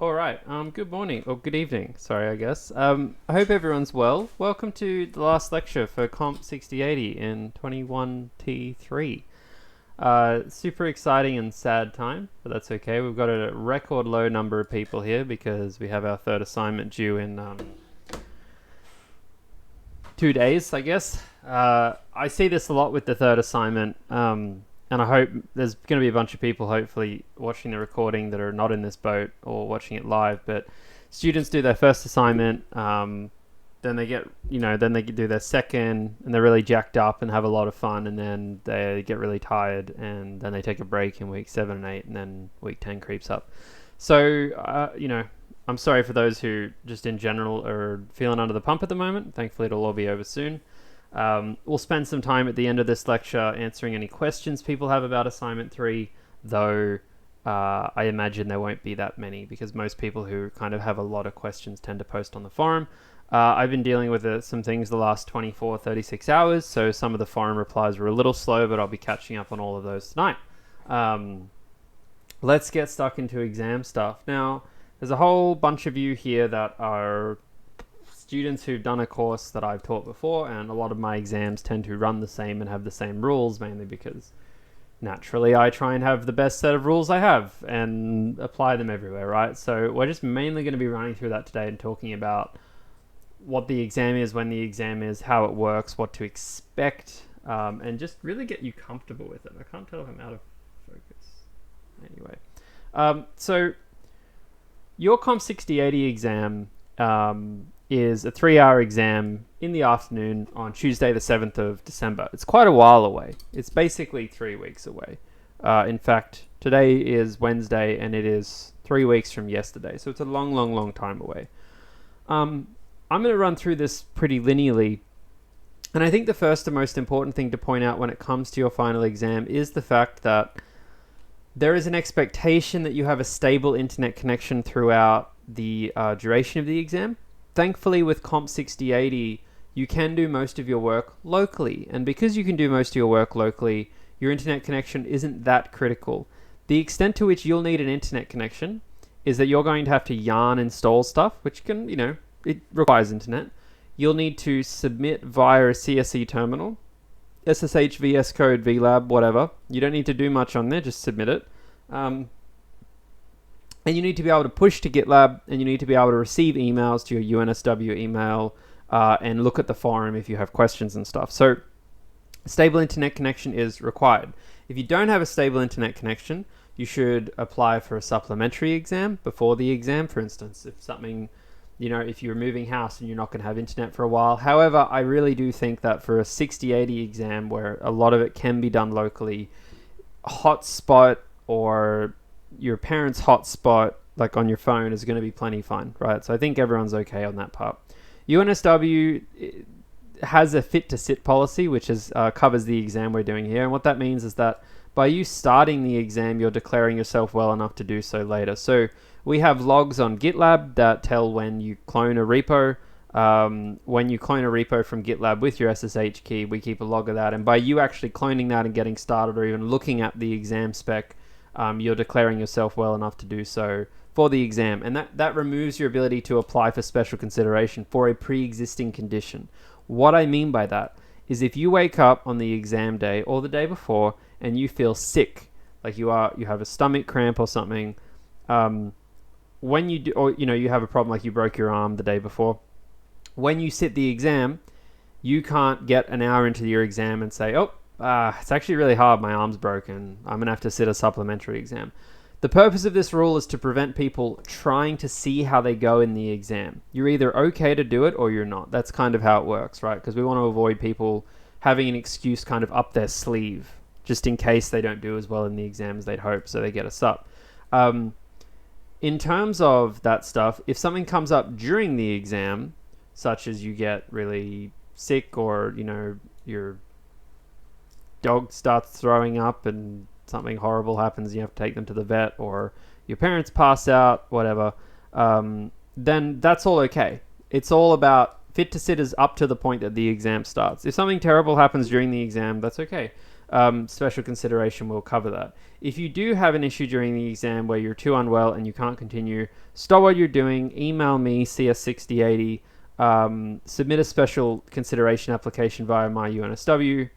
All right. Good morning or good evening. Sorry, I guess. I hope everyone's well. Welcome to the last lecture for COMP6080 in 21T3. Super exciting and sad time, but that's okay. We've got a record low number of people here because we have our third assignment due in 2 days, I guess. I see this a lot with the third assignment. And I hope there's going to be a bunch of people hopefully watching the recording that are not in this boat or watching it live. But students do their first assignment, then they get, then they do their second, and they're really jacked up and have a lot of fun, and then they get really tired, and then they take a break in week 7 and 8, and then week 10 creeps up. So, I'm sorry for those who just in general are feeling under the pump at the moment. Thankfully, it'll all be over soon. We'll spend some time at the end of this lecture answering any questions people have about assignment 3, though I imagine there won't be that many because most people who kind of have a lot of questions tend to post on the forum. I've been dealing with some things the last 24, 36 hours, so some of the forum replies were a little slow, but I'll be catching up on all of those tonight. Let's get stuck into exam stuff. Now, there's a whole bunch of you here that are students who've done a course that I've taught before, and a lot of my exams tend to run the same and have the same rules, mainly because naturally I try and have the best set of rules I have and apply them everywhere, right? So we're just mainly going to be running through that today and talking about what the exam is, when the exam is, how it works, what to expect, and just really get you comfortable with it. I can't tell if I'm out of focus. Anyway, so your COMP6080 exam is a 3-hour exam in the afternoon on Tuesday the 7th of December. It's quite a while away. It's basically 3 weeks away. In fact, today is Wednesday and it is 3 weeks from yesterday. So it's a long, long, long time away. I'm going to run through this pretty linearly. And I think the first and most important thing to point out when it comes to your final exam is the fact that there is an expectation that you have a stable internet connection throughout the duration of the exam. Thankfully, with COMP6080, you can do most of your work locally. And because you can do most of your work locally, your internet connection isn't that critical. The extent to which you'll need an internet connection is that you're going to have to yarn install stuff, which can, it requires internet. You'll need to submit via a CSE terminal, SSH, VS Code, VLab, whatever. You don't need to do much on there, just submit it. And you need to be able to push to GitLab, and you need to be able to receive emails to your UNSW email and look at the forum if you have questions and stuff. So a stable internet connection is required. If you don't have a stable internet connection, you should apply for a supplementary exam before the exam. For instance, if something, if you're moving house and you're not going to have internet for a while. However, I really do think that for a 6080 exam where a lot of it can be done locally, hotspot or your parents' hotspot, like on your phone, is going to be plenty fine, right? So I think everyone's okay on that part. UNSW has a fit to sit policy, which covers the exam we're doing here. And what that means is that by you starting the exam, you're declaring yourself well enough to do so later. So we have logs on GitLab that tell when you clone a repo. When you clone a repo from GitLab with your SSH key, we keep a log of that. And by you actually cloning that and getting started, or even looking at the exam spec, you're declaring yourself well enough to do so for the exam. And that removes your ability to apply for special consideration for a pre-existing condition. What I mean by that is if you wake up on the exam day or the day before and you feel sick, like you have a stomach cramp or something, when you do, or you have a problem like you broke your arm the day before, when you sit the exam, you can't get an hour into your exam and say, it's actually really hard, my arm's broken, I'm going to have to sit a supplementary exam. The purpose of this rule is to prevent people trying to see how they go in the exam. You're either okay to do it or you're not. That's kind of how it works, right? Because we want to avoid people having an excuse kind of up their sleeve, just in case they don't do as well in the exam as they'd hope, so they get us up. In terms of that stuff, if something comes up during the exam, such as you get really sick or, your dog starts throwing up and something horrible happens, you have to take them to the vet, or your parents pass out, whatever, then that's all okay. It's all about fit to sit is up to the point that the exam starts. If something terrible happens during the exam, that's okay. special consideration will cover that. If you do have an issue during the exam where you're too unwell and you can't continue, stop what you're doing, email me, CS6080, submit a special consideration application via my UNSW,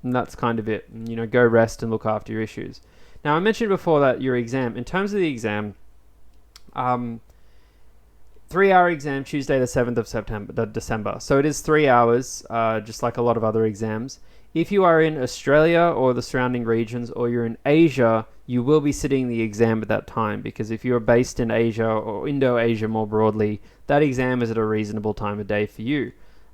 and that's kind of it. And, you know, go rest and look after your issues. Now, I mentioned before that your exam, in terms of the exam, 3-hour exam, Tuesday the 7th of December. So it is 3 hours, just like a lot of other exams. If you are in Australia or the surrounding regions, or you're in Asia, you will be sitting the exam at that time, because if you're based in Asia or Indo-Asia more broadly, that exam is at a reasonable time of day for you.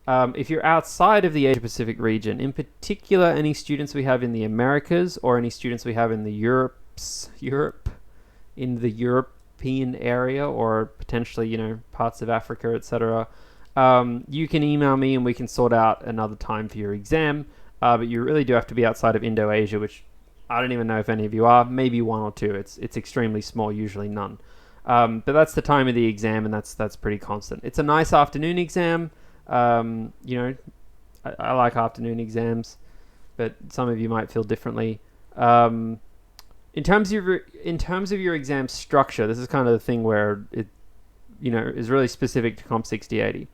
If you're outside of the Asia-Pacific region, in particular any students we have in the Americas or any students we have in the European area, or potentially, you know, parts of Africa, etc., you can email me and we can sort out another time for your exam. But you really do have to be outside of Indo-Asia, which I don't even know if any of you are. Maybe one or two. It's extremely small, usually none. But that's the time of the exam, and that's pretty constant. It's a nice afternoon exam. You know, I like afternoon exams, but some of you might feel differently. In terms of your exam structure, this is kind of the thing where it, you know, is really specific to COMP6080.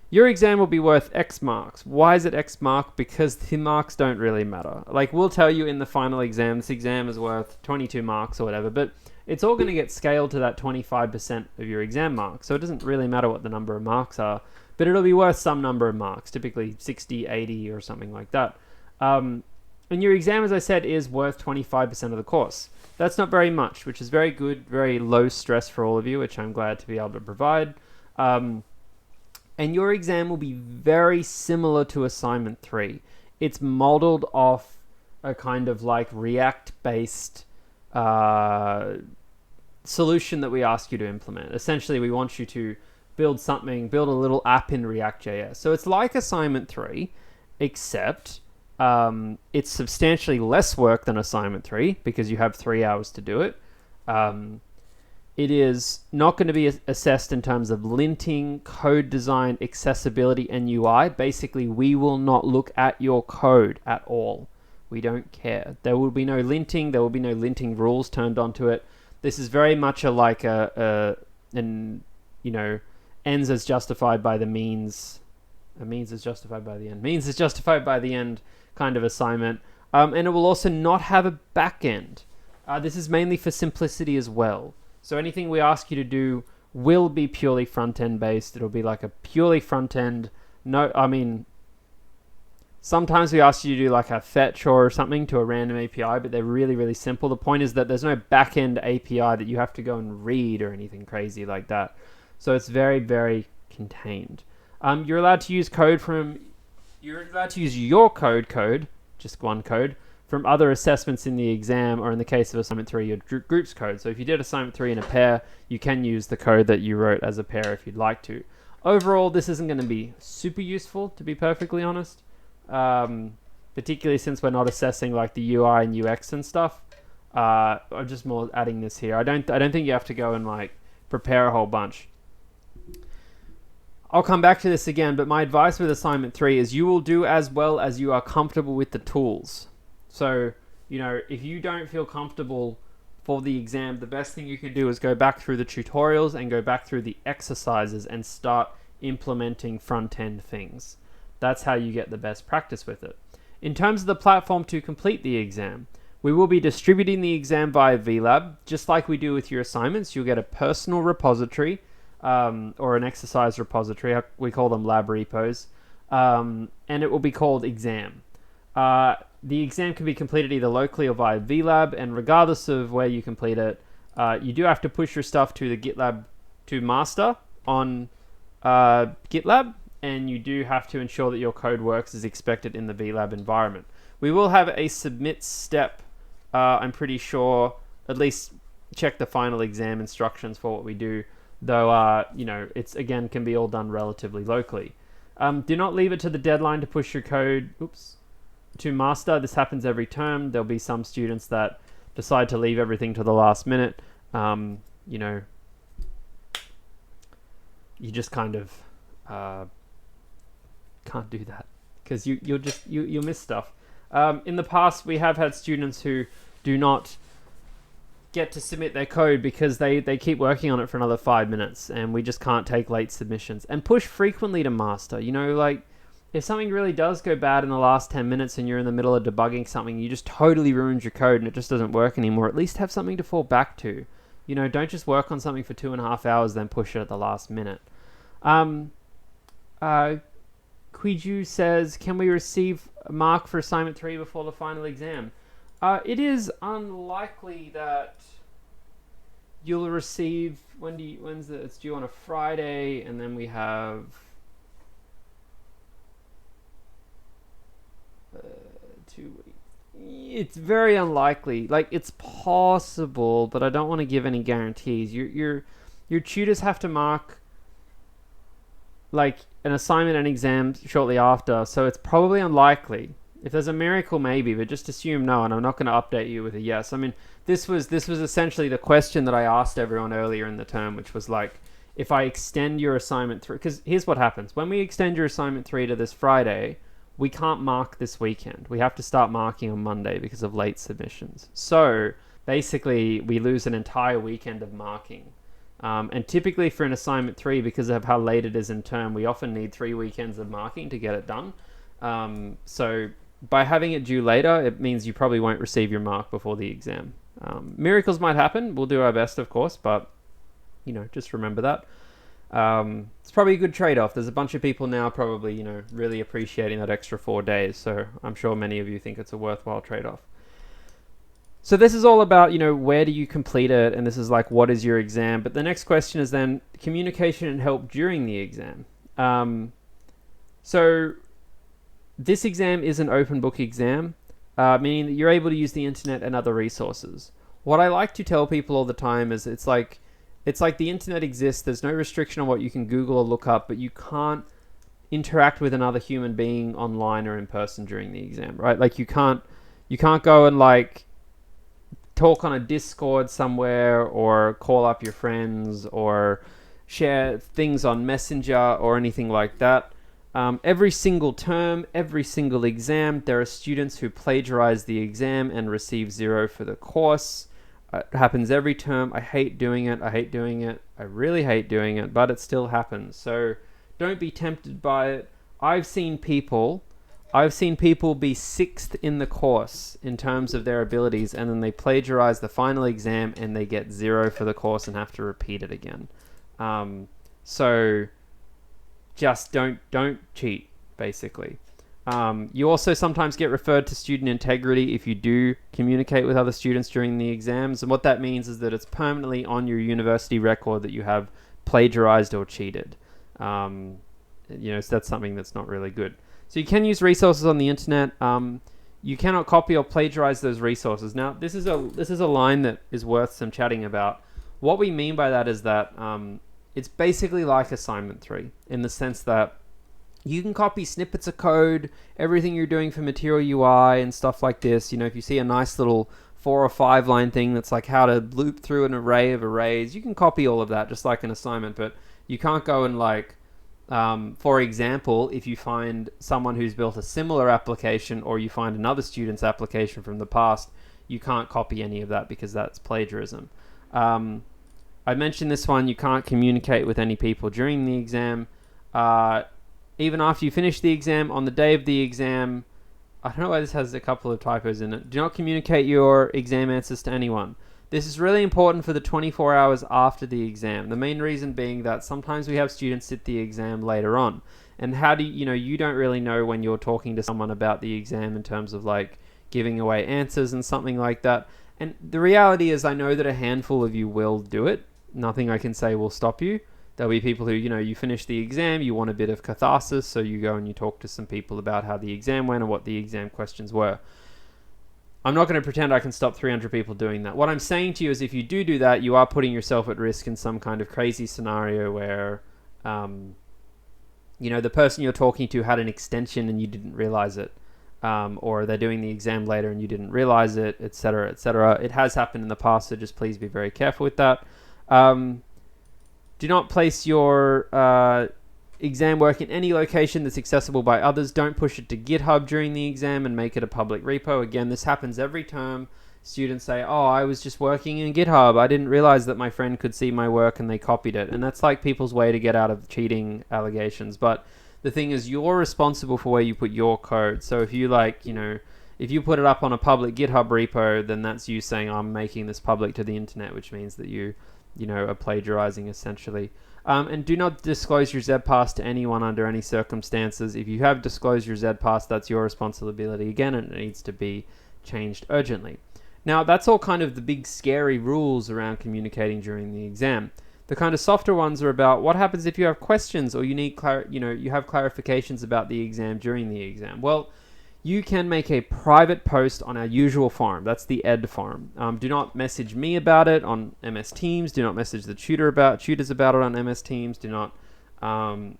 Your exam will be worth X marks. Why is it X mark? Because the marks don't really matter. Like, we'll tell you in the final exam, this exam is worth 22 marks or whatever, but it's all going to get scaled to that 25% of your exam marks. So it doesn't really matter what the number of marks are, but it'll be worth some number of marks, typically 60, 80 or something like that. And your exam, as I said, is worth 25% of the course. That's not very much, which is very good, very low stress for all of you, which I'm glad to be able to provide. And your exam will be very similar to assignment 3. It's modeled off a kind of like React-based solution that we ask you to implement. Essentially, we want you to build a little app in React.js. So it's like assignment 3, except it's substantially less work than assignment 3 because you have 3 hours to do it. It is not going to be assessed in terms of linting, code design, accessibility, and UI. Basically, we will not look at your code at all. We don't care. There will be no linting. There will be no linting rules turned onto it. This is very much ends as justified by the means. A means is justified by the end. Means is justified by the end kind of assignment. And it will also not have a back end. This is mainly for simplicity as well. So anything we ask you to do will be purely front-end based. It'll be like a purely front-end. Sometimes we ask you to do like a fetch or something to a random API, but they're really, really simple. The point is that there's no back-end API that you have to go and read or anything crazy like that. So it's very, very contained. You're allowed to use your code, just one code, from other assessments in the exam, or in the case of assignment 3, your group's code. So if you did assignment 3 in a pair, you can use the code that you wrote as a pair if you'd like to. Overall, this isn't going to be super useful, to be perfectly honest, particularly since we're not assessing like the UI and UX and stuff. I'm just more adding this here. I don't think you have to go and like prepare a whole bunch. I'll come back to this again, but my advice with assignment 3 is you will do as well as you are comfortable with the tools. So, you know, if you don't feel comfortable for the exam, the best thing you can do is go back through the tutorials and go back through the exercises and start implementing front-end things. That's how you get the best practice with it. In terms of the platform to complete the exam, we will be distributing the exam via VLab, just like we do with your assignments. You'll get a personal repository or an exercise repository. We call them lab repos. And it will be called exam. The exam can be completed either locally or via VLab, and regardless of where you complete it, you do have to push your stuff to the GitLab to master on GitLab, and you do have to ensure that your code works as expected in the VLab environment. We will have a submit step, I'm pretty sure, at least check the final exam instructions for what we do, though, it's again can be all done relatively locally. Do not leave it to the deadline to push your code, to master. This happens every term. There'll be some students that decide to leave everything to the last minute. You just kind of can't do that because you'll miss stuff. In the past, we have had students who do not get to submit their code because they keep working on it for another 5 minutes, and we just can't take late submissions. And push frequently to master. You know, like, if something really does go bad in the last 10 minutes and you're in the middle of debugging something, you just totally ruined your code and it just doesn't work anymore, at least have something to fall back to. You know, don't just work on something for 2.5 hours, then push it at the last minute. Quiju says, can we receive a mark for assignment 3 before the final exam? It is unlikely that you'll receive, it's due on a Friday, and then we have 2 weeks. It's very unlikely. Like, it's possible, but I don't want to give any guarantees. Your tutors have to mark like an assignment and exam shortly after, so it's probably unlikely. If there's a miracle, maybe, but just assume no, and I'm not going to update you with a yes. I mean, this was essentially the question that I asked everyone earlier in the term, which was like, if I extend your assignment 3, because here's what happens. When we extend your assignment 3 to this Friday, we can't mark this weekend. We have to start marking on Monday because of late submissions. So basically, we lose an entire weekend of marking. And typically for an assignment 3, because of how late it is in term, we often need 3 weekends of marking to get it done. So by having it due later, it means you probably won't receive your mark before the exam. Miracles might happen. We'll do our best, of course, but you know, just remember that. It's probably a good trade-off. There's a bunch of people now probably, you know, really appreciating that extra 4 days. So I'm sure many of you think it's a worthwhile trade-off. So this is all about, you know, where do you complete it? And this is like, what is your exam? But the next question is then communication and help during the exam. So this exam is an open book exam, meaning that you're able to use the internet and other resources. What I like to tell people all the time is it's like the internet exists. There's no restriction on what you can Google or look up, but you can't interact with another human being online or in person during the exam, right? Like you can't go and like talk on a Discord somewhere or call up your friends or share things on Messenger or anything like that. Every single term, every single exam, there are students who plagiarize the exam and receive 0 for the course. It happens every term. I hate doing it. I really hate doing it, but it still happens. So don't be tempted by it. I've seen people be 6th in the course in terms of their abilities, and then they plagiarize the final exam and they get 0 for the course and have to repeat it again. So just don't cheat, basically. You also sometimes get referred to student integrity if you do communicate with other students during the exams. And what that means is that it's permanently on your university record that you have plagiarized or cheated. So that's something that's not really good. So you can use resources on the internet. You cannot copy or plagiarize those resources. Now, this is a line that is worth some chatting about. What we mean by that is that it's basically like assignment 3 in the sense that you can copy snippets of code, everything you're doing for Material UI and stuff like this. You know, if you see a nice little 4 or 5 line thing that's like how to loop through an array of arrays, you can copy all of that just like an assignment, but you can't go and like, for example, if you find someone who's built a similar application or you find another student's application from the past, you can't copy any of that because that's plagiarism. I mentioned this one, you can't communicate with any people during the exam. Even after you finish the exam, on the day of the exam, I don't know why this has a couple of typos in it. Do not communicate your exam answers to anyone. This is really important for the 24 hours after the exam. The main reason being that sometimes we have students sit the exam later on. And how do you don't really know when you're talking to someone about the exam in terms of like giving away answers and something like that. And the reality is I know that a handful of you will do it. Nothing I can say will stop you. There'll be people who, you finish the exam, you want a bit of catharsis, so you go and you talk to some people about how the exam went and what the exam questions were. I'm not going to pretend I can stop 300 people doing that. What I'm saying to you is if you do that, you are putting yourself at risk in some kind of crazy scenario where, the person you're talking to had an extension and you didn't realize it. Or they're doing the exam later and you didn't realize it, etc., etc. It has happened in the past, so just please be very careful with that. Do not place your exam work in any location that's accessible by others. Don't push it to GitHub during the exam and make it a public repo. Again, this happens every term. Students say, oh, I was just working in GitHub. I didn't realize that my friend could see my work and they copied it. And that's like people's way to get out of cheating allegations. But the thing is, you're responsible for where you put your code. So if you if you put it up on a public GitHub repo, then that's you saying, I'm making this public to the internet, which means that you are plagiarizing essentially. And do not disclose your ZPass to anyone under any circumstances. If you have disclosed your ZPass, that's your responsibility again, and it needs to be changed urgently. Now, that's all kind of the big scary rules around communicating during the exam. The kind of softer ones are about what happens if you have questions or you need you have clarifications about the exam during the exam. Well, you can make a private post on our usual forum. That's the ed forum. Do not message me about it on MS Teams. Do not message the tutors about it on MS Teams. Do not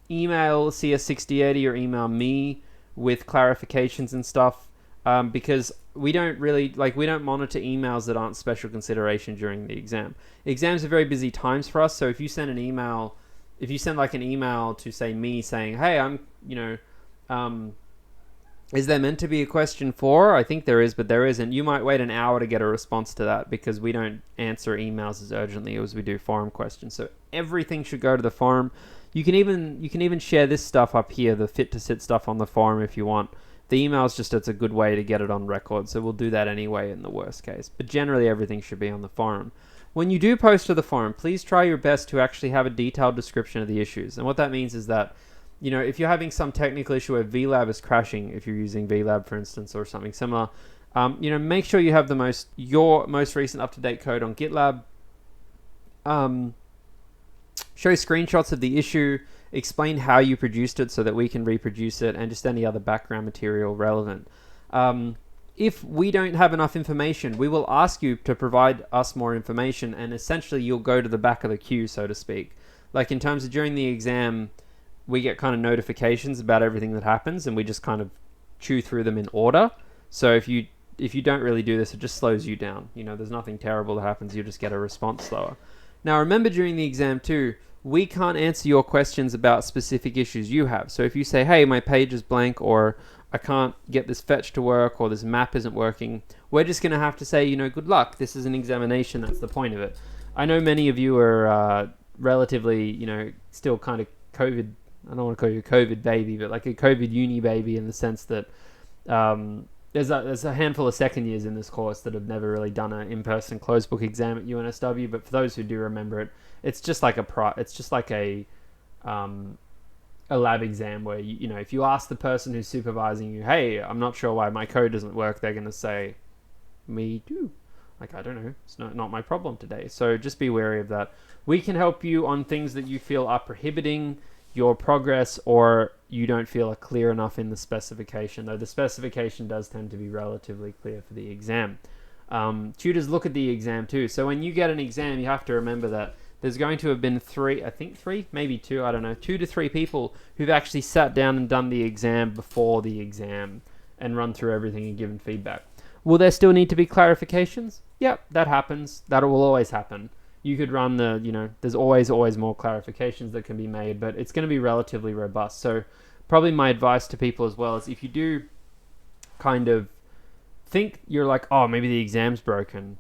email CS6080 or email me with clarifications and stuff, because we don't monitor emails that aren't special consideration during the exam. Exams are very busy times for us, so if you send an email, to say me saying, hey, is there meant to be a question 4? I think there is, but there isn't. You might wait an hour to get a response to that because we don't answer emails as urgently as we do forum questions. So everything should go to the forum. You can even share this stuff up here, the fit to sit stuff on the forum if you want. The email's it's a good way to get it on record, so we'll do that anyway in the worst case. But generally everything should be on the forum. When you do post to the forum, please try your best to actually have a detailed description of the issues. And what that means is that if you're having some technical issue where VLab is crashing, if you're using VLab, for instance, or something similar, make sure you have your most recent up-to-date code on GitLab. Show screenshots of the issue, explain how you produced it so that we can reproduce it, and just any other background material relevant. If we don't have enough information, we will ask you to provide us more information, and essentially you'll go to the back of the queue, so to speak. Like in terms of during the exam, we get kind of notifications about everything that happens, and we just kind of chew through them in order. So if you don't really do this, it just slows you down. There's nothing terrible that happens. You just get a response slower. Now, remember during the exam too, we can't answer your questions about specific issues you have. So if you say, hey, my page is blank, or I can't get this fetch to work, or this map isn't working, we're just going to have to say, good luck. This is an examination. That's the point of it. I know many of you are relatively, still kind of COVID. I don't want to call you a COVID baby, but like a COVID uni baby in the sense that there's a handful of second years in this course that have never really done an in-person closed book exam at UNSW. But for those who do remember it, it's just like a lab exam where if you ask the person who's supervising you, hey, I'm not sure why my code doesn't work, they're going to say, me too. Like, I don't know, it's not my problem today. So just be wary of that. We can help you on things that you feel are prohibiting your progress, or you don't feel are clear enough in the specification, though the specification does tend to be relatively clear for the exam. Tutors look at the exam too. So when you get an exam, you have to remember that there's going to have been three, maybe two, I don't know, 2 to 3 people who've actually sat down and done the exam before the exam and run through everything and given feedback. Will there still need to be clarifications? Yep, that happens. That will always happen. You could run there's always more clarifications that can be made, but it's going to be relatively robust. So probably my advice to people as well is if you do kind of think you're like, oh, maybe the exam's broken.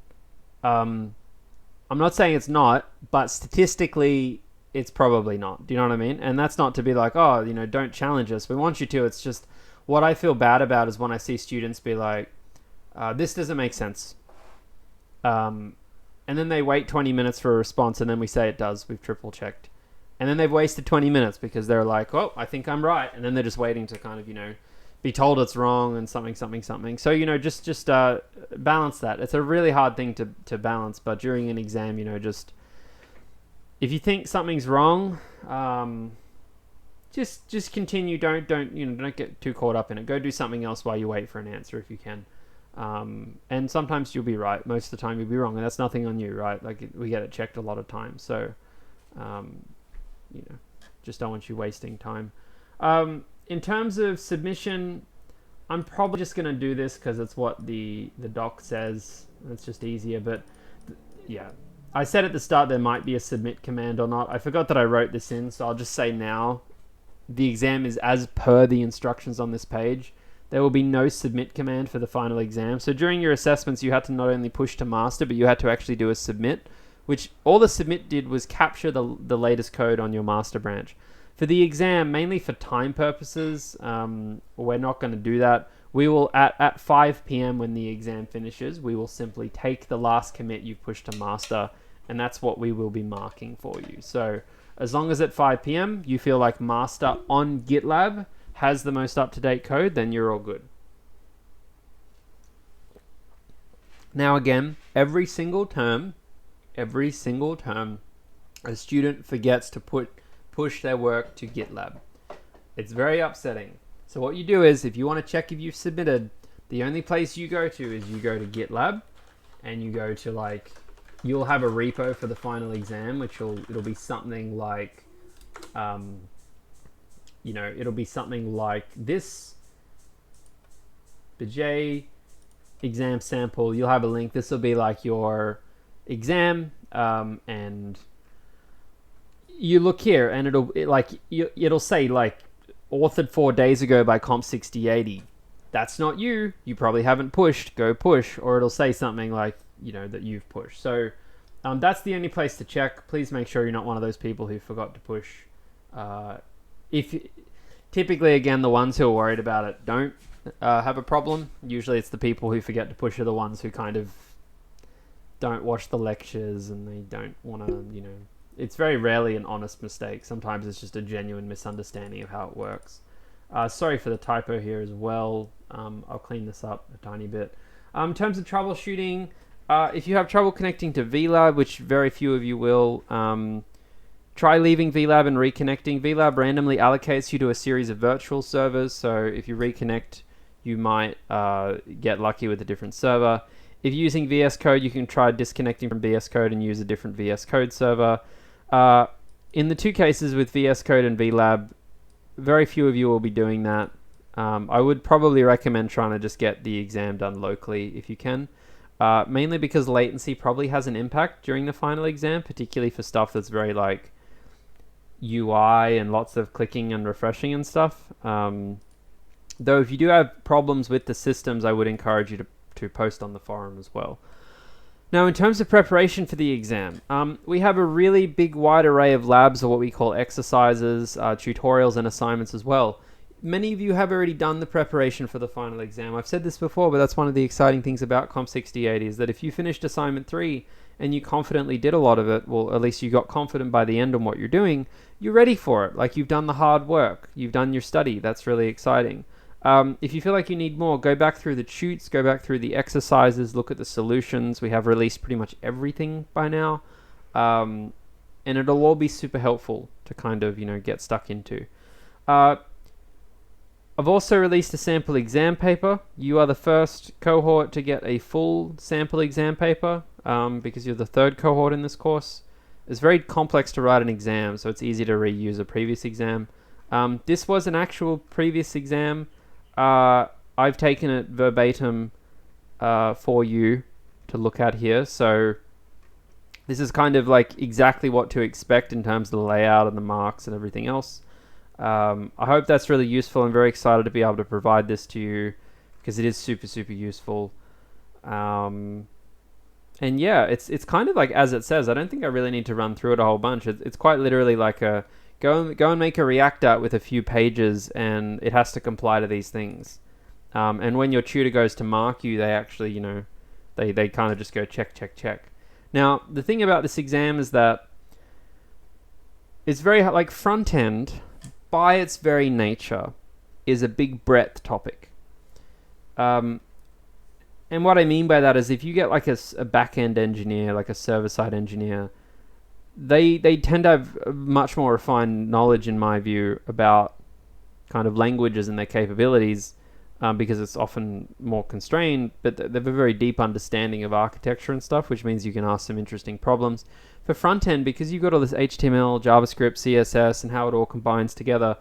I'm not saying it's not, but statistically it's probably not. Do you know what I mean? And that's not to be like, oh, don't challenge us. We want you to. It's just what I feel bad about is when I see students be like, this doesn't make sense. And then they wait 20 minutes for a response, and then we say it does. We've triple checked. And then they've wasted 20 minutes because they're like, oh, I think I'm right. And then they're just waiting to kind of, be told it's wrong and something. So, just balance that. It's a really hard thing to balance, but during an exam, just if you think something's wrong, just continue. Don't get too caught up in it. Go do something else while you wait for an answer if you can. And sometimes you'll be right. Most of the time you'll be wrong, and that's nothing on you, right? Like we get it checked a lot of times. So, just don't want you wasting time. In terms of submission, I'm probably just going to do this because it's what the doc says. It's just easier, but yeah. I said at the start there might be a submit command or not. I forgot that I wrote this in, so I'll just say now the exam is as per the instructions on this page. There will be no submit command for the final exam. So during your assessments, you had to not only push to master, but you had to actually do a submit, which all the submit did was capture the latest code on your master branch. For the exam, mainly for time purposes, we're not going to do that. We will, at 5 p.m. when the exam finishes, we will simply take the last commit you've pushed to master, and that's what we will be marking for you. So as long as at 5 p.m. you feel like master on GitLab has the most up-to-date code, then you're all good. Now again, every single term, a student forgets to push their work to GitLab. It's very upsetting. So what you do is, if you want to check if you've submitted, the only place you go to is you go to GitLab, and you go to, like, you'll have a repo for the final exam, which it'll be something like, it'll be something like this, the J exam sample. You'll have a link. This will be like your exam, and you look here, and it'll say like authored 4 days ago by COMP6080. That's not you. You probably haven't pushed. Go push, or it'll say something like that you've pushed. So that's the only place to check. Please make sure you're not one of those people who forgot to push. Typically, again, the ones who are worried about it don't have a problem. Usually it's the people who forget to push are the ones who kind of don't watch the lectures, and they don't want to, it's very rarely an honest mistake. Sometimes it's just a genuine misunderstanding of how it works. Sorry for the typo here as well. I'll clean this up a tiny bit. In terms of troubleshooting, if you have trouble connecting to VLab, which very few of you will, try leaving VLab and reconnecting. VLab randomly allocates you to a series of virtual servers, so if you reconnect, you might get lucky with a different server. If you're using VS Code, you can try disconnecting from VS Code and use a different VS Code server. In the two cases with VS Code and VLab, very few of you will be doing that. I would probably recommend trying to just get the exam done locally if you can. Mainly because latency probably has an impact during the final exam, particularly for stuff that's very like UI and lots of clicking and refreshing and stuff. Though if you do have problems with the systems, I would encourage you to post on the forum as well. Now, in terms of preparation for the exam, we have a really big wide array of labs, or what we call exercises, tutorials and assignments as well. Many of you have already done the preparation for the final exam. I've said this before, but that's one of the exciting things about COMP6080 is that if you finished assignment 3 and you confidently did a lot of it, well, at least you got confident by the end on what you're doing, you're ready for it. Like, you've done the hard work. You've done your study. That's really exciting. If you feel like you need more, go back through the tutes, go back through the exercises, look at the solutions. We have released pretty much everything by now. And it'll all be super helpful to kind of, get stuck into. I've also released a sample exam paper. You are the first cohort to get a full sample exam paper because you're the third cohort in this course. It's very complex to write an exam, so it's easy to reuse a previous exam. This was an actual previous exam. I've taken it verbatim for you to look at here. So this is kind of like exactly what to expect in terms of the layout and the marks and everything else. I hope that's really useful. I'm very excited to be able to provide this to you because it is super, super useful. And yeah, it's kind of like as it says. I don't think I really need to run through it a whole bunch. It's quite literally like a go and make a React app with a few pages, and it has to comply to these things. And when your tutor goes to mark you, they actually, they kind of just go check, check, check. Now, the thing about this exam is that it's very like front end, by its very nature, is a big breadth topic. And what I mean by that is if you get like a back-end engineer, like a server-side engineer, they tend to have much more refined knowledge, in my view, about kind of languages and their capabilities because it's often more constrained, but they have a very deep understanding of architecture and stuff, which means you can ask some interesting problems. For front-end, because you've got all this HTML, JavaScript, CSS, and how it all combines together,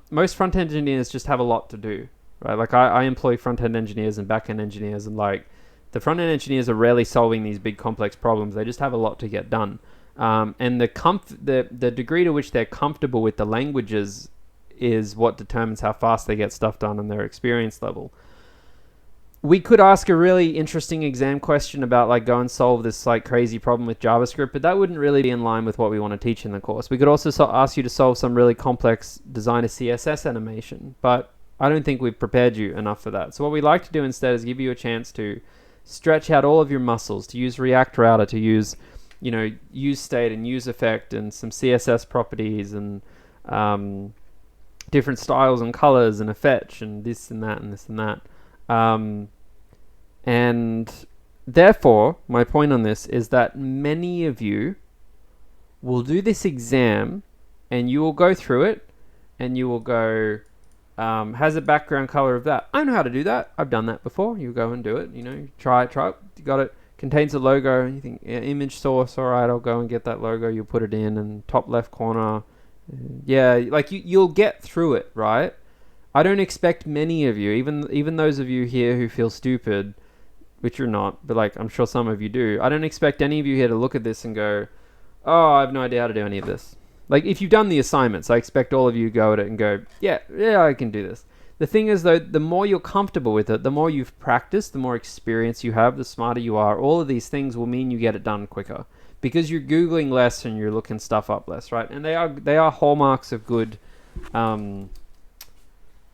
most front-end engineers just have a lot to do, right? Like I employ front-end engineers and back-end engineers, and like the front-end engineers are rarely solving these big complex problems. They just have a lot to get done. And the degree to which they're comfortable with the languages is what determines how fast they get stuff done and their experience level. We could ask a really interesting exam question about like go and solve this like crazy problem with JavaScript, but that wouldn't really be in line with what we want to teach in the course. We could also ask you to solve some really complex design a CSS animation, but I don't think we've prepared you enough for that. So what we like to do instead is give you a chance to stretch out all of your muscles, to use React Router, to use, you know, use state and use effect and some CSS properties and different styles and colors and a fetch and this and that and this and that. And therefore, my point on this is that many of you will do this exam and you will go through it and you will go, has a background color of that. I know how to do that. I've done that before. You go and do it. You know, try it. You got it. Contains a logo. You think, yeah, image source. All right, I'll go and get that logo. You'll put it in and top left corner. Yeah, like you'll get through it, right? I don't expect many of you, even those of you here who feel stupid, which you're not, but like I'm sure some of you do. I don't expect any of you here to look at this and go, oh, I have no idea how to do any of this. Like if you've done the assignments, I expect all of you to go at it and go, yeah, I can do this. The thing is though, the more you're comfortable with it, the more you've practiced, the more experience you have, the smarter you are. All of these things will mean you get it done quicker because you're Googling less and you're looking stuff up less, right? And they are hallmarks of good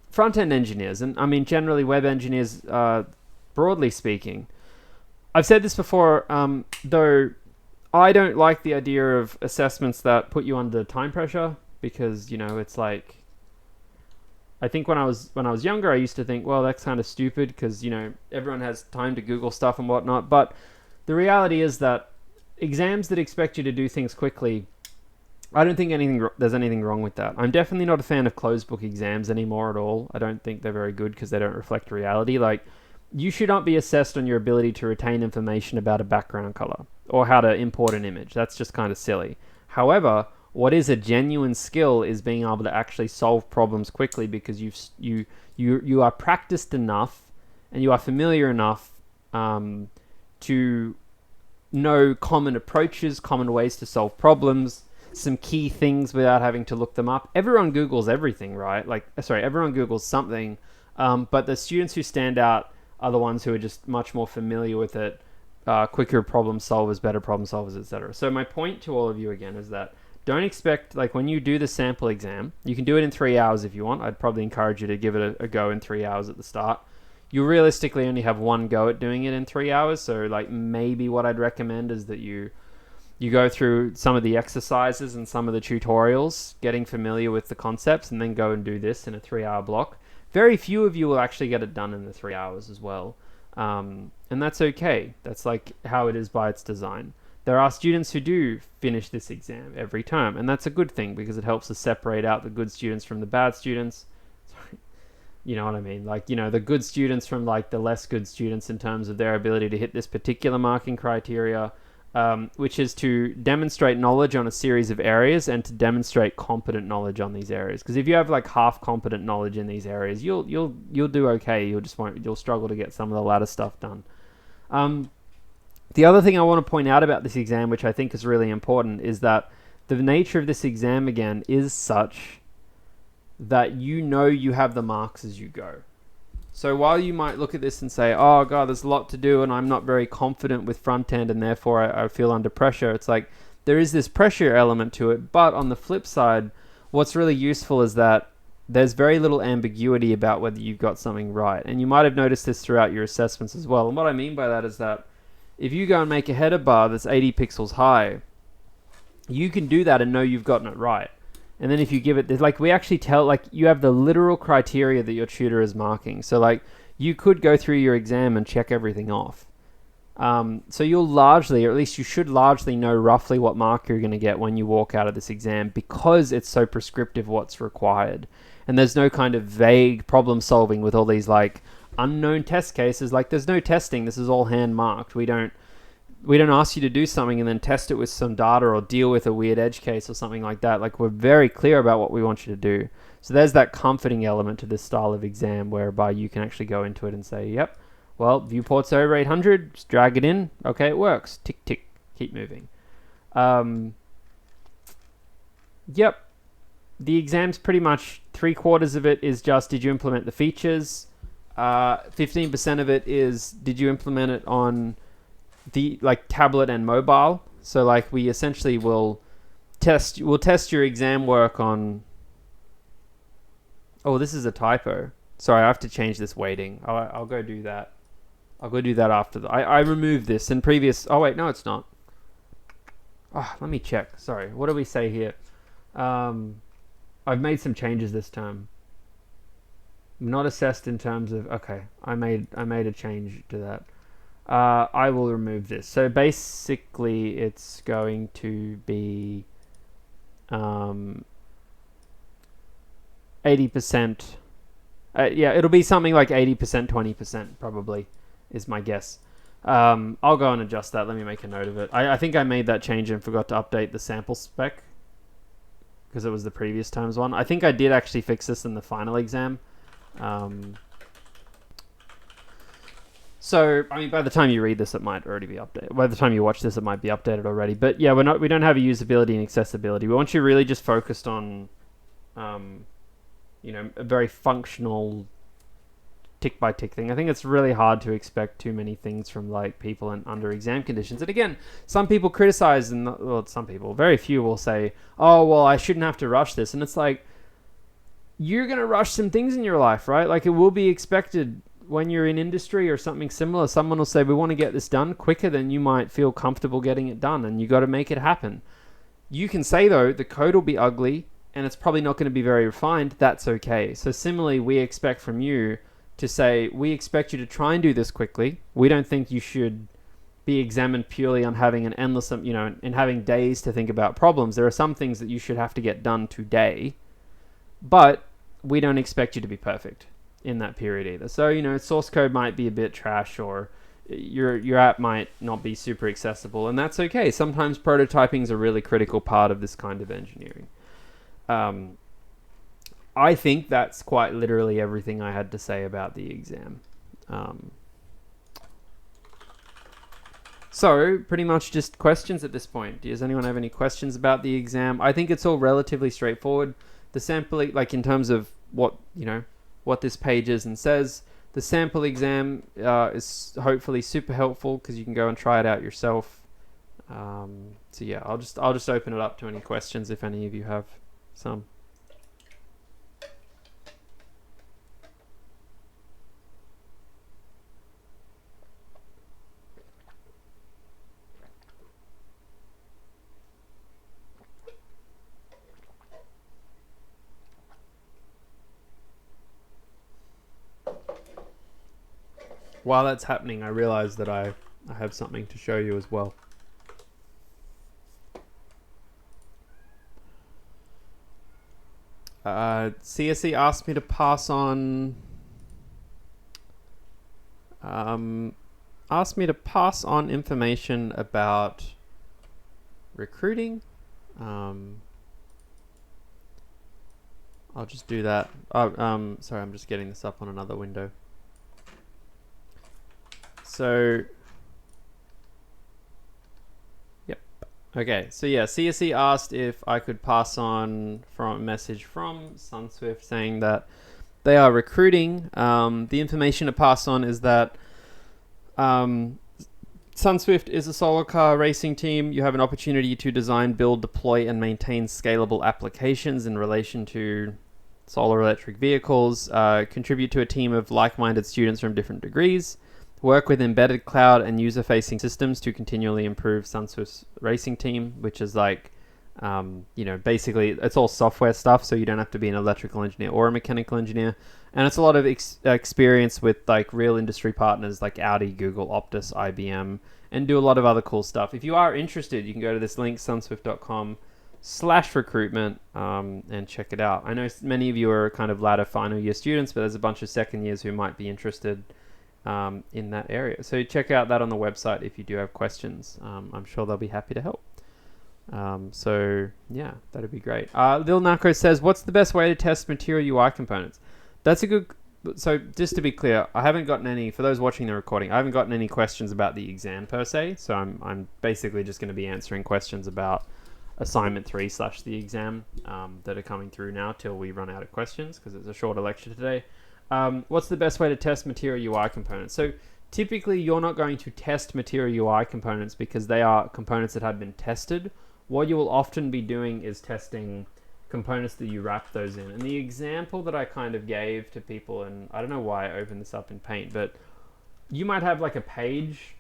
front-end engineers. And I mean, generally web engineers, broadly speaking. I've said this before, though I don't like the idea of assessments that put you under time pressure because, you know, it's like, I think when I was younger, I used to think, well, that's kind of stupid because, you know, everyone has time to Google stuff and whatnot. But the reality is that exams that expect you to do things quickly, I don't think there's anything wrong with that. I'm definitely not a fan of closed book exams anymore at all. I don't think they're very good because they don't reflect reality. Like, you should not be assessed on your ability to retain information about a background color or how to import an image. That's just kind of silly. However, what is a genuine skill is being able to actually solve problems quickly because you are practiced enough and you are familiar enough to know common approaches, common ways to solve problems, some key things without having to look them up. Everyone Googles everything, right? Everyone Googles something, but the students who stand out are the ones who are just much more familiar with it, quicker problem solvers, better problem solvers, etc. So my point to all of you again is that don't expect, like when you do the sample exam, you can do it in 3 hours if you want. I'd probably encourage you to give it a go in 3 hours at the start. You realistically only have one go at doing it in 3 hours, so like maybe what I'd recommend is that you go through some of the exercises and some of the tutorials, getting familiar with the concepts, and then go and do this in a 3 hour block. Very few of you will actually get it done in the 3 hours as well. And that's okay. That's like how it is by its design. There are students who do finish this exam every term, and that's a good thing because it helps us separate out the good students from the bad students. You know what I mean? Like, you know, the good students from like the less good students in terms of their ability to hit this particular marking criteria, which is to demonstrate knowledge on a series of areas and to demonstrate competent knowledge on these areas. Because if you have like half competent knowledge in these areas, you'll do okay. You'll struggle to get some of the latter stuff done. The other thing I want to point out about this exam, which I think is really important, is that the nature of this exam again is such that you know you have the marks as you go. So while you might look at this and say, oh God, there's a lot to do and I'm not very confident with front end and therefore I feel under pressure, it's like there is this pressure element to it. But on the flip side, what's really useful is that there's very little ambiguity about whether you've got something right. And you might have noticed this throughout your assessments as well. And what I mean by that is that if you go and make a header bar that's 80 pixels high, you can do that and know you've gotten it right. And then if you give it, like we actually tell, like you have the literal criteria that your tutor is marking. So like you could go through your exam and check everything off. So you'll largely, or at least you should largely know roughly what mark you're going to get when you walk out of this exam because it's so prescriptive what's required. And there's no kind of vague problem solving with all these like unknown test cases. Like there's no testing. This is all hand marked. We don't ask you to do something and then test it with some data or deal with a weird edge case or something like that. Like we're very clear about what we want you to do. So there's that comforting element to this style of exam whereby you can actually go into it and say, yep, well, viewport's over 800, just drag it in. Okay, it works. Tick, tick, keep moving. Yep. the exam's pretty much 3/4 of it is just did you implement the features. 15% of it is did you implement it on the tablet and mobile. So like we essentially will test your exam work on. Oh, this is a typo. Sorry, I have to change this weighting. I'll go do that. I'll go do that after I removed this in previous. Oh wait, no, it's not. Oh, let me check. Sorry, what do we say here? I've made some changes this term. Not assessed in terms of. Okay, I made a change to that. I will remove this. So basically, it's going to be 80%. Yeah, it'll be something like 80%, 20% probably, is my guess. I'll go and adjust that. Let me make a note of it. I think I made that change and forgot to update the sample spec because it was the previous term's one. I think I did actually fix this in the final exam. So, I mean, by the time you read this, it might already be updated. By the time you watch this, it might be updated already. But yeah, we don't have a usability and accessibility. We want you really just focused on, a very functional tick-by-tick thing. I think it's really hard to expect too many things from people under exam conditions. And again, some people criticize, very few will say, "Oh, well, I shouldn't have to rush this." And it's like, you're gonna rush some things in your life, right? Like it will be expected when you're in industry or something similar. Someone will say, "We want to get this done quicker than you might feel comfortable getting it done," and you got to make it happen. You can say though, the code will be ugly and it's probably not going to be very refined. That's okay. So similarly, we expect from you to say, we expect you to try and do this quickly. We don't think you should be examined purely on having an endless, and having days to think about problems. There are some things that you should have to get done today, but we don't expect you to be perfect in that period either. So, source code might be a bit trash, or your app might not be super accessible, and that's okay. Sometimes prototyping is a really critical part of this kind of engineering. I think that's quite literally everything I had to say about the exam. So, pretty much just questions at this point. Does anyone have any questions about the exam? I think it's all relatively straightforward. The sample, in terms of what this page is and says, the sample exam is hopefully super helpful because you can go and try it out yourself. So yeah, I'll just open it up to any questions if any of you have some. While that's happening, I realize that I have something to show you as well. CSE asked me to pass on information about recruiting. I'll just do that. Sorry, I'm just getting this up on another window. So, yep. Okay, so yeah, CSE asked if I could pass on a message from SunSwift saying that they are recruiting. The information to pass on is that SunSwift is a solar car racing team. You have an opportunity to design, build, deploy, and maintain scalable applications in relation to solar electric vehicles. Contribute to a team of like-minded students from different degrees. Work with embedded cloud and user-facing systems to continually improve SunSwift's racing team, which is basically it's all software stuff, so you don't have to be an electrical engineer or a mechanical engineer. And it's a lot of experience with real industry partners like Audi, Google, Optus, IBM, and do a lot of other cool stuff. If you are interested, you can go to this link, sunswift.com/recruitment, and check it out. I know many of you are kind of latter final year students, but there's a bunch of second years who might be interested in that area. So check out that on the website if you do have questions. I'm sure they'll be happy to help. So yeah, that'd be great. Lil Narco says, what's the best way to test material UI components? That's a good... So just to be clear, I haven't gotten any, for those watching the recording, I haven't gotten any questions about the exam per se. So I'm basically just going to be answering questions about assignment 3/the exam that are coming through now till we run out of questions, because it's a shorter lecture today. What's the best way to test Material UI components? So typically you're not going to test Material UI components because they are components that have been tested. What you will often be doing is testing components that you wrap those in. And the example that I kind of gave to people, and I don't know why I opened this up in Paint, but you might have like a page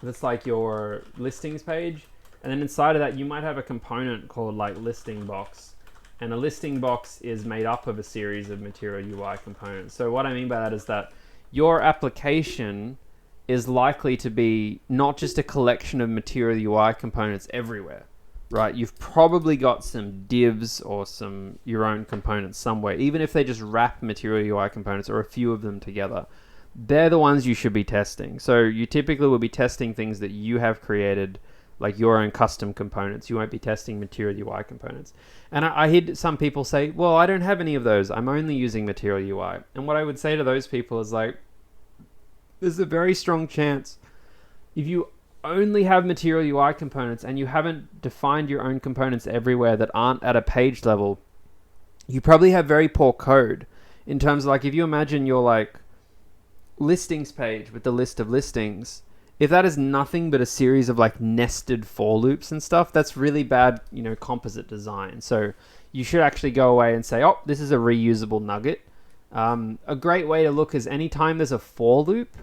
that's like your listings page, and then inside of that you might have a component called like listing box, and a listing box is made up of a series of Material UI components. So what I mean by that is that your application is likely to be not just a collection of Material UI components everywhere, right? You've probably got some divs or some your own components somewhere, even if they just wrap Material UI components or a few of them together. They're the ones you should be testing. So you typically will be testing things that you have created, like your own custom components. You won't be testing Material UI components. And I hear some people say, well, I don't have any of those. I'm only using Material UI. And what I would say to those people is like, there's a very strong chance if you only have Material UI components and you haven't defined your own components everywhere that aren't at a page level, you probably have very poor code. In terms of like, if you imagine your like listings page with the list of listings, if that is nothing but a series of like nested for loops and stuff, that's really bad, you know, composite design. So you should actually go away and say, oh, this is a reusable nugget. A great way to look is anytime there's a for loop,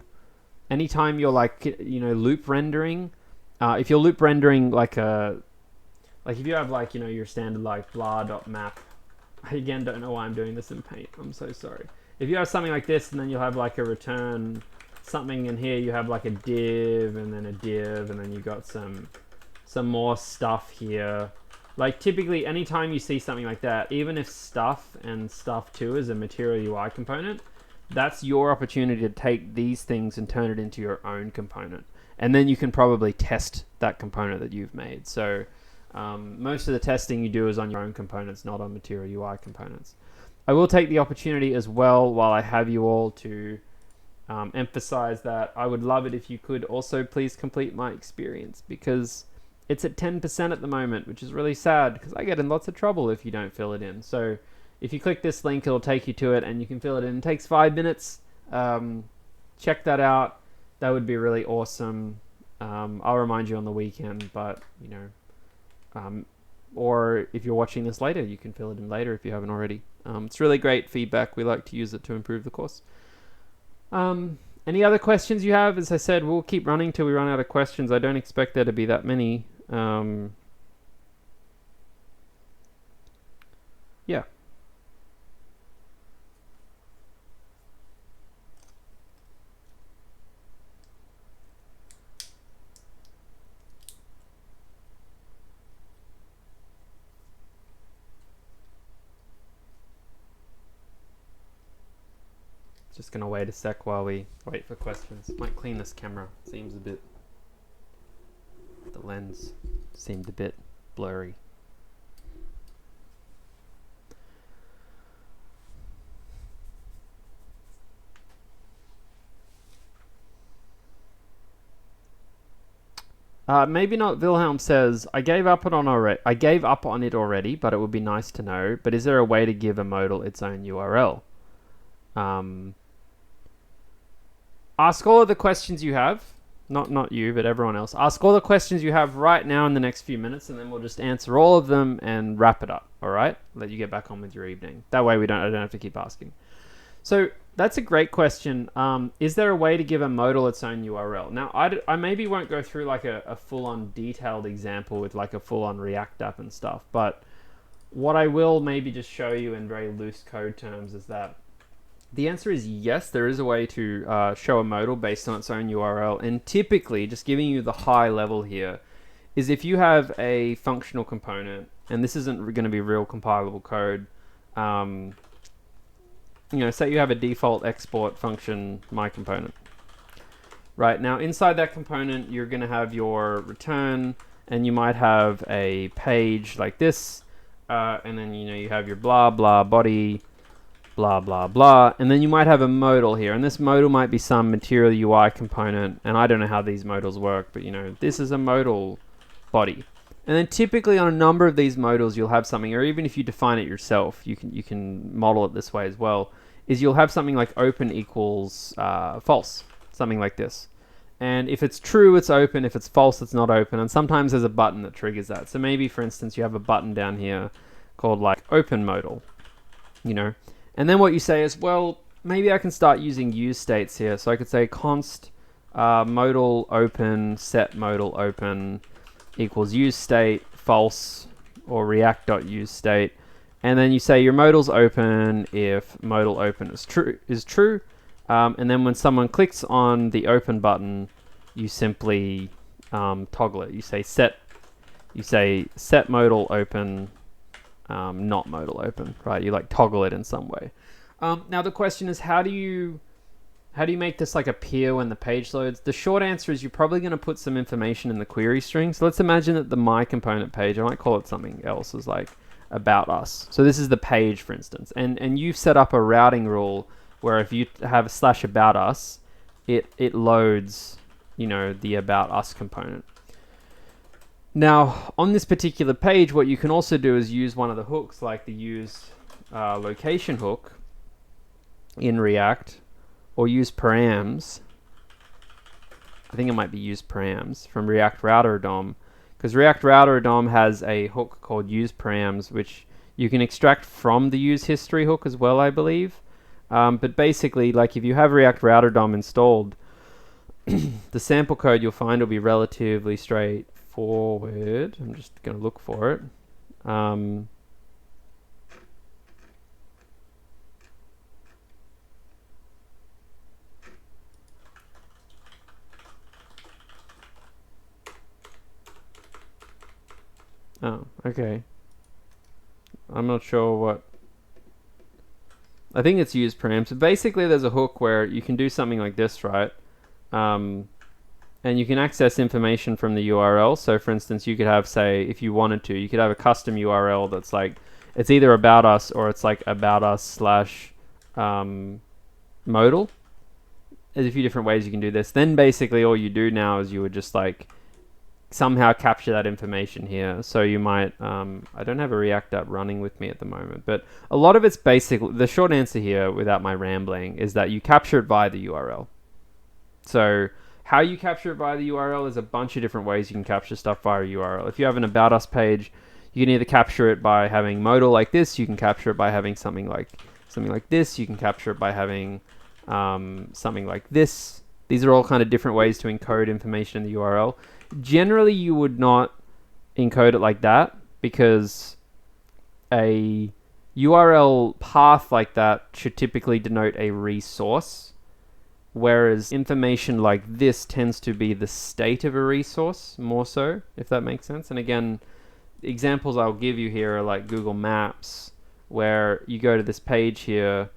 anytime you're like, you know, loop rendering, if you're loop rendering like if you have like, you know, your standard like blah.map, I again don't know why I'm doing this in Paint, I'm so sorry. If you have something like this and then you'll have like a return something, in here you have like a div and then a div and then you got some more stuff here. Like typically anytime you see something like that, even if stuff and stuff too is a Material UI component, that's your opportunity to take these things and turn it into your own component. And then you can probably test that component that you've made. So most of the testing you do is on your own components, not on Material UI components. I will take the opportunity as well, while I have you all, to emphasize that I would love it if you could also please complete my experience, because it's at 10% at the moment, which is really sad because I get in lots of trouble if you don't fill it in. So if you click this link, it'll take you to it and you can fill it in. It takes 5 minutes. Check that out. That would be really awesome. I'll remind you on the weekend, but you know, or if you're watching this later, you can fill it in later if you haven't already. It's really great feedback. We like to use it to improve the course. Any other questions you have? As I said, we'll keep running till we run out of questions. I don't expect there to be that many. Yeah. Just gonna wait a sec while we wait for questions. Might clean this camera. Seems a bit... the lens seemed a bit blurry. Maybe not. Wilhelm says, I gave up on it already, but it would be nice to know. But is there a way to give a modal its own URL? Ask all of the questions you have. Not you, but everyone else. Ask all the questions you have right now in the next few minutes, and then we'll just answer all of them and wrap it up. All right? Let you get back on with your evening. That way I don't have to keep asking. So that's a great question. Is there a way to give a modal its own URL? Now, I maybe won't go through like a full-on detailed example with like a full-on React app and stuff, but what I will maybe just show you in very loose code terms is that the answer is yes, there is a way to show a modal based on its own URL. And typically, just giving you the high level here, is if you have a functional component, and this isn't going to be real compilable code, you know, say you have a default export function, my component. Right, now inside that component, you're going to have your return, and you might have a page like this, and then, you know, you have your blah, blah, body, blah, blah, blah, and then you might have a modal here, and this modal might be some Material UI component, and I don't know how these modals work, but you know, this is a modal body. And then typically on a number of these modals, you'll have something, or even if you define it yourself, you can model it this way as well, is you'll have something like open equals false, something like this. And if it's true, it's open. If it's false, it's not open. And sometimes there's a button that triggers that. So maybe, for instance, you have a button down here called like open modal, you know. And then what you say is, well, maybe I can start using use states here. So I could say const modal open set modal open equals use state false, or react.use state. And then you say your modal's open if modal open is true. And then when someone clicks on the open button, you simply toggle it. You say set modal open, not modal open, right? You like toggle it in some way. Now the question is, how do you make this like appear when the page loads? The short answer is you're probably going to put some information in the query string. So let's imagine that the my component page, I might call it something else, is like about us. So this is the page, for instance, and you've set up a routing rule where if you have / about us, it loads, you know, the about us component. Now on this particular page, what you can also do is use one of the hooks, like the use location hook in React, or use params. I think it might be use params from React Router DOM, because React Router DOM has a hook called use params, which you can extract from the use history hook as well, I believe. But basically, like if you have React Router DOM installed, the sample code you'll find will be relatively straightforward. I'm just going to look for it. Oh, okay. I'm not sure what. I think it's use params. So basically, there's a hook where you can do something like this, right? And you can access information from the URL. So, for instance, you could have, say, if you wanted to, you could have a custom URL that's like, it's either about us or it's like about us / modal. There's a few different ways you can do this. Then basically all you do now is you would just like somehow capture that information here. So you might, I don't have a React app running with me at the moment, but a lot of it's basically, the short answer here without my rambling is that you capture it via the URL. So how you capture it via the URL is a bunch of different ways you can capture stuff via a URL. If you have an about us page, you can either capture it by having modal like this, you can capture it by having something like this, you can capture it by having something like this. These are all kind of different ways to encode information in the URL. Generally, you would not encode it like that, because a URL path like that should typically denote a resource, whereas information like this tends to be the state of a resource more so, if that makes sense. And again, examples I'll give you here are like Google Maps, where you go to this page here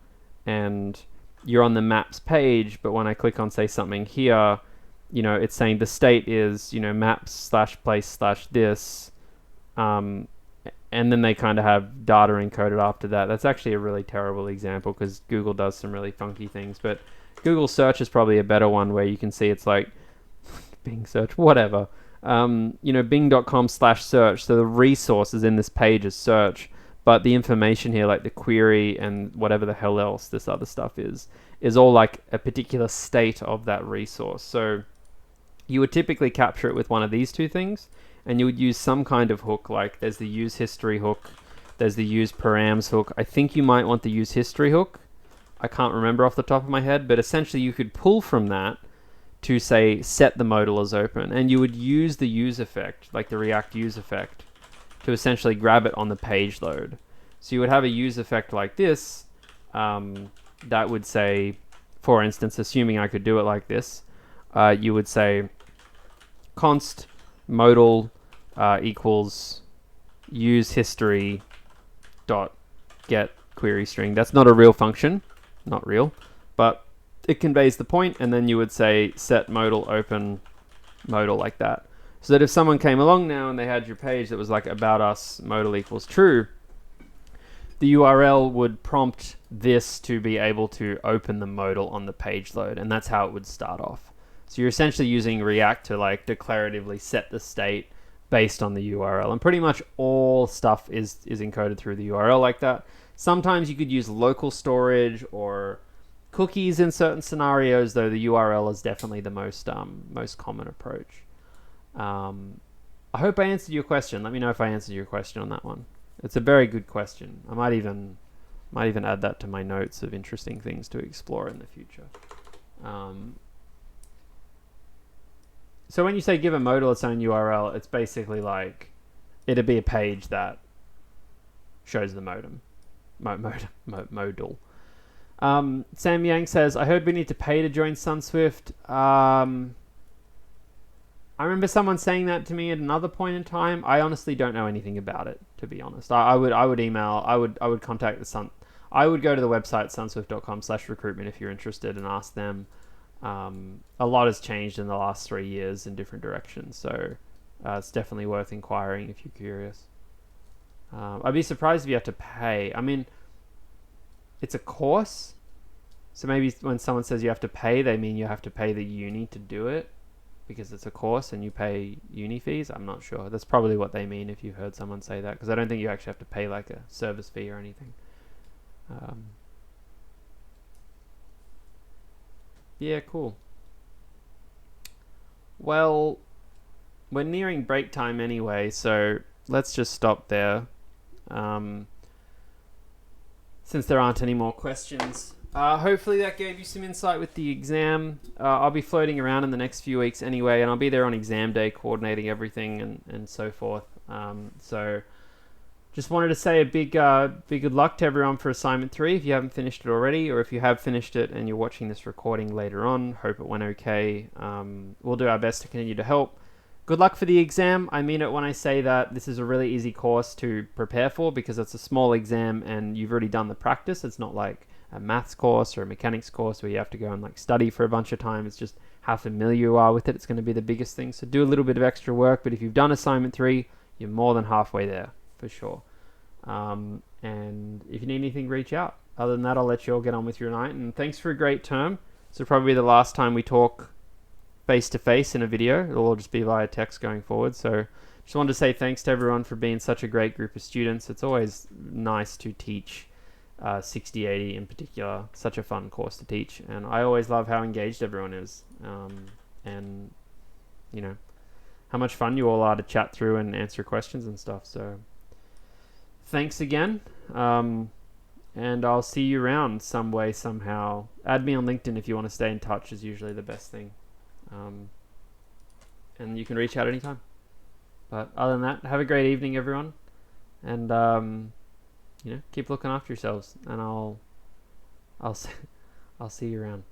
and you're on the maps page, but when I click on, say, something here, you know, it's saying the state is, you know, maps / place / this, and then they kind of have data encoded after that. That's actually a really terrible example because Google does some really funky things, but Google search is probably a better one, where you can see it's like Bing search, whatever, you know, bing.com/search. So the resource is in this page is search, but the information here, like the query and whatever the hell else this other stuff is all like a particular state of that resource. So you would typically capture it with one of these two things, and you would use some kind of hook, like there's the use history hook, there's the use params hook. I think you might want the use history hook. I can't remember off the top of my head, but essentially you could pull from that to, say, set the modal as open, and you would use the use effect, like the React use effect, to essentially grab it on the page load. So you would have a use effect like this, that would say, for instance, assuming I could do it like this, you would say const modal equals use history dot get query string. That's not a real function, not real, but it conveys the point, and then you would say set modal open modal like that. So that if someone came along now and they had your page that was like about us modal equals true, the URL would prompt this to be able to open the modal on the page load, and that's how it would start off. So you're essentially using React to like declaratively set the state based on the URL, and pretty much all stuff is encoded through the URL like that. Sometimes you could use local storage or cookies in certain scenarios, though the URL is definitely the most common approach. I hope I answered your question. Let me know if I answered your question on that one. It's a very good question. I might even add that to my notes of interesting things to explore in the future. So when you say give a modal its own URL, it's basically like it'd be a page that shows the modem. Modal. Sam Yang says, I heard we need to pay to join SunSwift. I remember someone saying that to me at another point in time. I honestly don't know anything about it, to be honest. I would contact I would go to the website sunswift.com/recruitment if you're interested and ask them. A lot has changed in the last 3 years in different directions, so it's definitely worth inquiring if you're curious. I'd be surprised if you have to pay. I mean, it's a course, so maybe when someone says you have to pay, they mean you have to pay the uni to do it because it's a course and you pay uni fees. I'm not sure. That's probably what they mean if you've heard someone say that, because I don't think you actually have to pay like a service fee or anything. Yeah, cool. Well, we're nearing break time anyway, so let's just stop there. Since there aren't any more questions. Hopefully that gave you some insight with the exam. I'll be floating around in the next few weeks anyway, and I'll be there on exam day coordinating everything and so forth. So just wanted to say a big good luck to everyone for assignment 3 if you haven't finished it already, or if you have finished it and you're watching this recording later on. Hope it went okay. We'll do our best to continue to help. Good luck for the exam. I mean it when I say that this is a really easy course to prepare for because it's a small exam and you've already done the practice. It's not like a maths course or a mechanics course where you have to go and like study for a bunch of time. It's just how familiar you are with it. It's going to be the biggest thing. So do a little bit of extra work, but if you've done assignment 3, you're more than halfway there for sure. And if you need anything, reach out. Other than that, I'll let you all get on with your night. And thanks for a great term. This will probably be the last time we talk face-to-face in a video. It'll all just be via text going forward. So just wanted to say thanks to everyone for being such a great group of students. It's always nice to teach 6080 in particular. Such a fun course to teach. And I always love how engaged everyone is. And, you know, how much fun you all are to chat through and answer questions and stuff. So thanks again. And I'll see you around some way, somehow. Add me on LinkedIn if you want to stay in touch is usually the best thing. And you can reach out anytime. But other than that, have a great evening, everyone. And, you know, keep looking after yourselves. And I'll see you around.